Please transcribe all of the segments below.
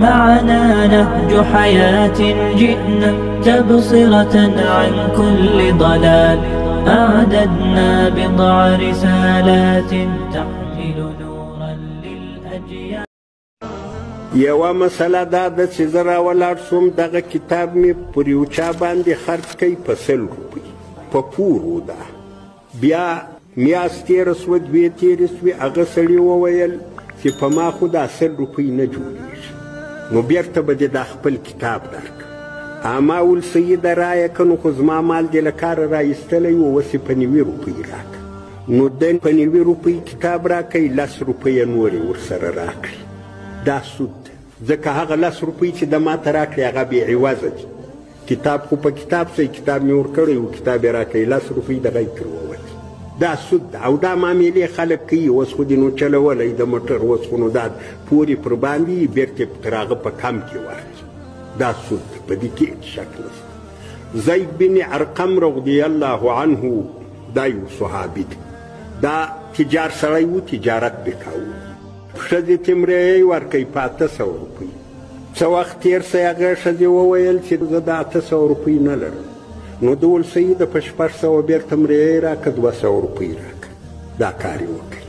معنا نهج حياة جئنا تبصرة عن كل ضلال أعددنا بضع رسالات تحمل نورا للأجيال. یوه مسله دا ده چې زه راولاړ شوم دغه کتاب مې پر یو چا باندې خرڅ کوي په 100 روپۍ په پور و ده. بیا میاشت تېره سوه 2 تېرې سوې هغه سړي وویل چې په ما خو دا 100 روپۍ نه جوړېږي نو بیرته به دې دا خپل کتاب درکړه. اما ول سیده رایه که نو خو زما مال دې له کاره رایستلی و اوس یې په 90 روپۍ راکړه. نو دی په 90 روپۍ کتاب راکوي 10 روپۍ نورې ورسره راکړي. دا سود ځکه هغه 10 روپۍ چې د ما ته راکړې هغه بې عوضه دي. کتاب خو په کتاب صحیح کتاب مې ورکړی و کتاب یې راکوي 10 روپۍ دغه یې ترې ووتې. دا سود ده او دا معاملې خلک کوي. اوس خو دې نو چلولی د موټر اوس خو نو دا پور یې پر باندې وي بېرته یې تر هغه په کم کې ورکړي. دا سود ده په دې کې هېڅ شک نشته. زید بن ارقم رضی الله عنه دا یو صحابي دی. دا تجار سړی و تجارت به کاوه. ښځې ته مریی ورکوي په 800 روپۍ. څه وخت تېر سوی هغه ښځې وویل چې زه د 800 روپۍ نه لرم. نو د ول سیده په 600 بېرته مریی راکړه 200 روپۍ راکړه. دا کار یې وکړي.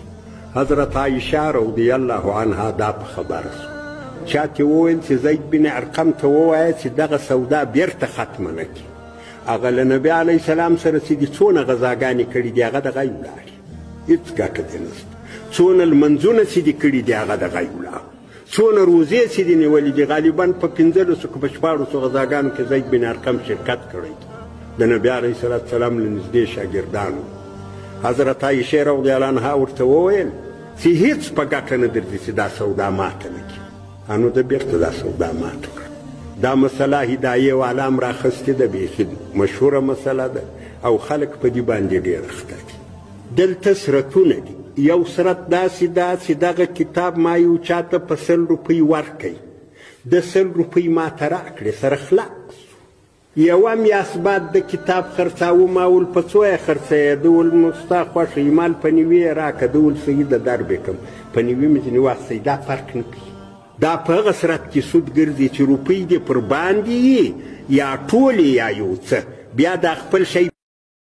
حضرت عایشه رضی الله عنها دا په خبره سوه. چا ته وویل چې زید بن ارقم ته ووایه چې دغه سودا بېرته ختمه نه کړي. هغه له نبي علیه السلام سره چې دي څونه غذاګانې کړي دي هغه دغه یې ولاړې. هېڅ ګټه دې نشته. څونه لمنځونه چې دي کړي دي هغه دغه یې ولاړ. څونه روزې چې دي نیولې دي غالبا په 1500 که په 1400 غذاګانو کې زید بن ارقم شرکت کړی د نبي علیه السلام له نږدې شاګردانو. حضرت عایشه رضی الله عنها ورته وویل چې هېڅ په ګټه نه درځي چې دا سودا ماته نه کړي. نو ده بېرته دا سودا ماته کړه. دا مسله هدایې والا هم راخیستې ده بیخي مشهوره مسله ده او خلک په دې باندې ډېر اخته دي. دلته سرتونه دي. یو سرت داسې ده چې دغه کتاب ما یو چاته په 100 روپۍ ورکوي. د 100 روپۍ ماته راکړې سره خلاص. یوه میاشت بعد د کتاب خرڅاوه. ما ول په څو یې خرڅوې؟ د ول نو ستا خوښه یې مال په 90 یې راکړه. د ول سیده در بېکم په 90 مې ځینې واخیستی. دا فرق نه کوي. دا په هغه صورت کې سود ګرځي چې روپۍ دې پر باندې یا ټولې یا یو څه. بیا دا خپل شی